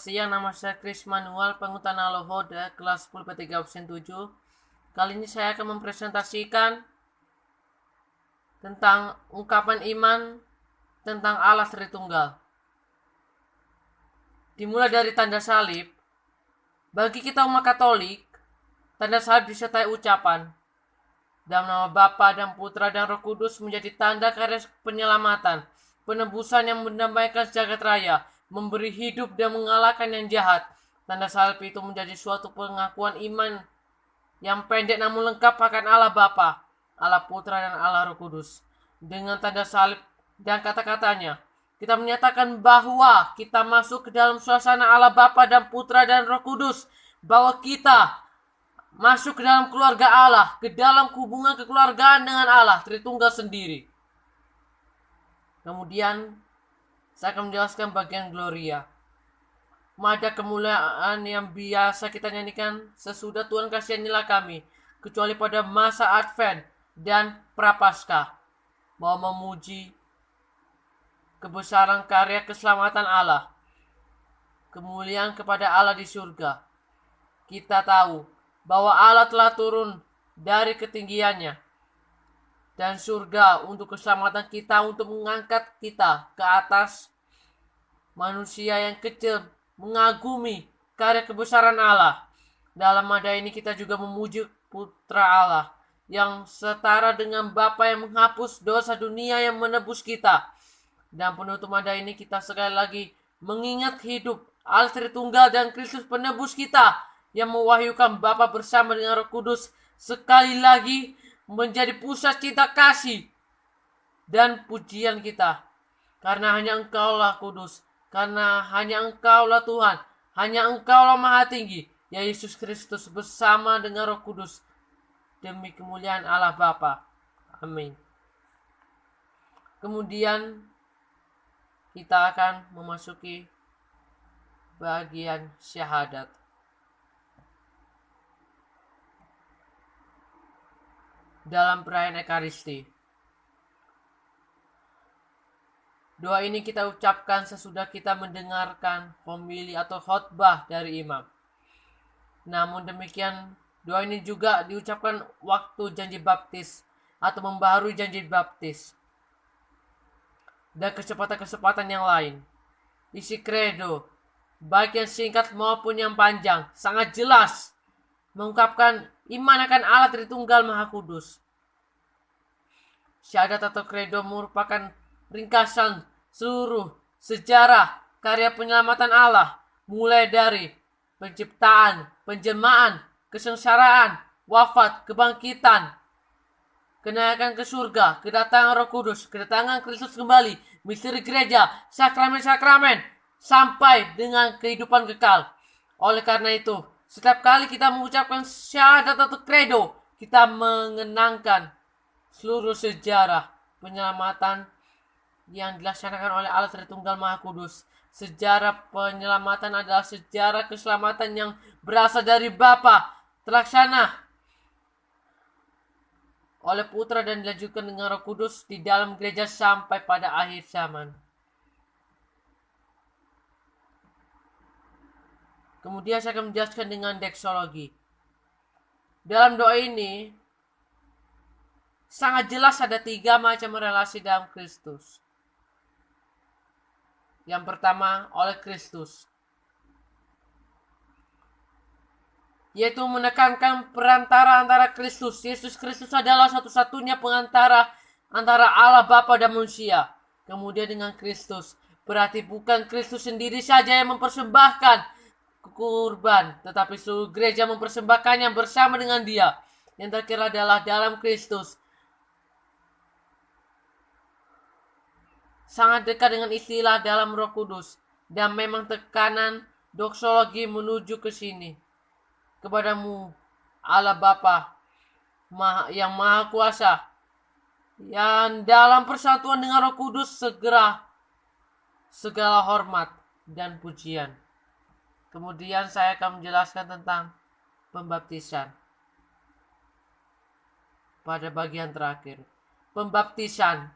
siang, nama saya Chris Manuel, pengutan Alohoda, kelas 10 P3 absen 7. Kali ini saya akan mempresentasikan tentang ungkapan iman tentang Allah Tritunggal. Dimulai dari tanda salib. Bagi kita umat Katolik, tanda salib disertai ucapan, dalam nama Bapa dan Putra dan Roh Kudus menjadi tanda karya penyelamatan, penebusan yang mendamaikan jagat raya, memberi hidup dan mengalahkan yang jahat. Tanda salib itu menjadi suatu pengakuan iman yang pendek namun lengkap akan Allah Bapa, Allah Putra dan Allah Roh Kudus. Dengan tanda salib dan kata-katanya, kita menyatakan bahwa kita masuk ke dalam suasana Allah Bapa dan Putra dan Roh Kudus, bahwa kita masuk ke dalam keluarga Allah, ke dalam hubungan kekeluargaan dengan Allah Tritunggal sendiri. Kemudian saya akan menjelaskan bagian Gloria. Mada kemuliaan yang biasa kita nyanyikan sesudah Tuhan kasihanilah kami, kecuali pada masa Advent dan Prapaskah, mau memuji kebesaran karya keselamatan Allah, kemuliaan kepada Allah di surga. Kita tahu bahwa Allah telah turun dari ketinggiannya dan surga untuk keselamatan kita, untuk mengangkat kita ke atas manusia yang kecil, mengagumi karya kebesaran Allah. Dalam nada ini kita juga memuji Putra Allah yang setara dengan Bapa yang menghapus dosa dunia, yang menebus kita. Dan penutup nada ini kita sekali lagi mengingat hidup Allah Tritunggal dan Kristus penebus kita yang mewahyukan Bapa bersama dengan Roh Kudus sekali lagi menjadi pusat cinta kasih dan pujian kita. Karena hanya Engkaulah kudus, karena hanya Engkaulah Tuhan, hanya Engkaulah Maha Tinggi, ya Yesus Kristus bersama dengan Roh Kudus, demi kemuliaan Allah Bapa. Amin. Kemudian kita akan memasuki bagian syahadat. Dalam perayaan Ekaristi, doa ini kita ucapkan sesudah kita mendengarkan homili atau khotbah dari imam. Namun demikian, doa ini juga diucapkan waktu janji baptis atau membaharui janji baptis dan kesempatan-kesempatan yang lain. Isi kredo, baik yang singkat maupun yang panjang, sangat jelas mengungkapkan iman akan Allah Tritunggal Maha Kudus. Syahadat atau kredo merupakan ringkasan seluruh sejarah karya penyelamatan Allah, mulai dari penciptaan, penjelmaan, kesengsaraan, wafat, kebangkitan, kenaikan ke surga, kedatangan Roh Kudus, kedatangan Kristus kembali, misteri gereja, sakramen-sakramen, sampai dengan kehidupan kekal. Oleh karena itu, setiap kali kita mengucapkan syahadat atau kredo, kita mengenangkan seluruh sejarah penyelamatan yang dilaksanakan oleh Allah Tritunggal Maha Kudus. Sejarah penyelamatan adalah sejarah keselamatan yang berasal dari Bapa, terlaksana oleh Putra dan dilanjutkan dengan Roh Kudus di dalam gereja sampai pada akhir zaman. Kemudian saya akan menjelaskan dengan doksologi. Dalam doa ini sangat jelas ada 3 macam relasi dalam Kristus. Yang pertama, oleh Kristus, yaitu menekankan perantara antara Kristus. Yesus Kristus adalah satu-satunya pengantara antara Allah Bapa dan manusia. Kemudian dengan Kristus, berarti bukan Kristus sendiri saja yang mempersembahkan kurban, tetapi seluruh gereja mempersembahkannya bersama dengan Dia. Yang terakhir adalah dalam Kristus. Sangat dekat dengan istilah dalam Roh Kudus, dan memang tekanan doksologi menuju ke sini, kepadamu Allah Bapa yang Maha Kuasa, yang dalam persatuan dengan Roh Kudus segala hormat dan pujian. Kemudian saya akan menjelaskan tentang pembaptisan pada bagian terakhir. Pembaptisan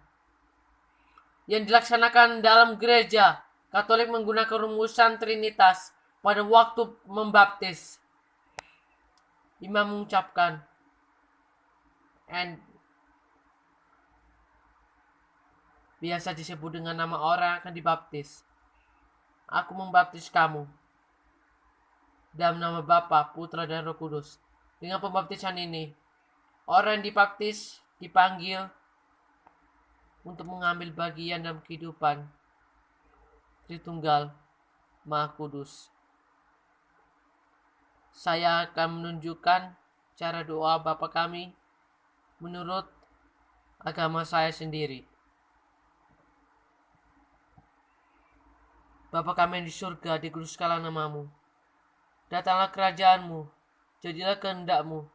yang dilaksanakan dalam gereja Katolik menggunakan rumusan Trinitas pada waktu membaptis, imam mengucapkan, and biasa disebut dengan nama orang akan dibaptis. Aku membaptis kamu dalam nama Bapa, Putra, dan Roh Kudus. Dengan pembaptisan ini, orang yang dibaptis dipanggil untuk mengambil bagian dalam kehidupan Tritunggal Maha Kudus. Saya akan menunjukkan cara doa Bapa kami menurut agama saya sendiri. Bapa kami yang di surga, dikuduskanlah namamu. Datanglah kerajaanmu, jadilah kehendakmu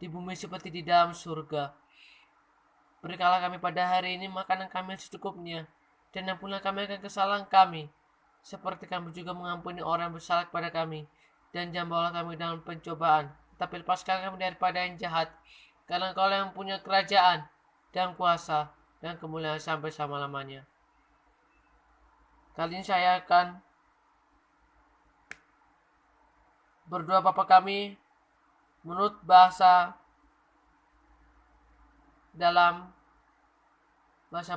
di bumi seperti di dalam surga. Berikanlah kami pada hari ini makanan kami yang secukupnya, dan ampunilah kami akan kesalahan kami, seperti kami juga mengampuni orang yang bersalah kepada kami. Dan jangan bawalah kami dalam pencobaan, tapi lepaskan kami daripada yang jahat, karena Engkau yang punya kerajaan, dan kuasa, dan kemuliaan sampai selama-lamanya. Kali ini saya akan berdoa Bapa kami menurut bahasa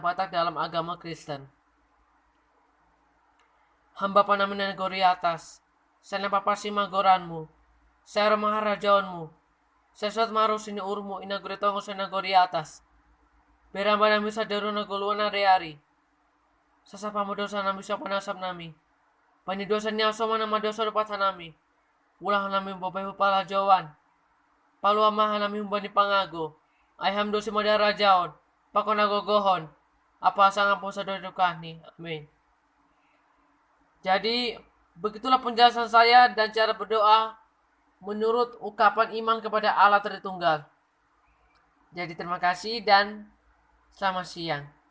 Batak dalam agama Kristen. Hamba panamina negori atas, sana papasima goranmu, saya maharajaonmu, saya suat maru sini urmu inagori tongo sana gori atas. Beramba nami sadaru nagoluan ari-ari. Sasapa dosa nami siapa nasab nami. Pani dosa nyasoma nama dosa dapat nami. Ulah nami bobai hupala jawan. Palu amahan nami humbani pangago. Ayham dosi madara jaon. Pakon agogohon. Apa sangat posa dodokani. Amin. Jadi begitulah penjelasan saya dan cara berdoa menurut ungkapan iman kepada Allah Tritunggal. Jadi terima kasih dan selamat siang.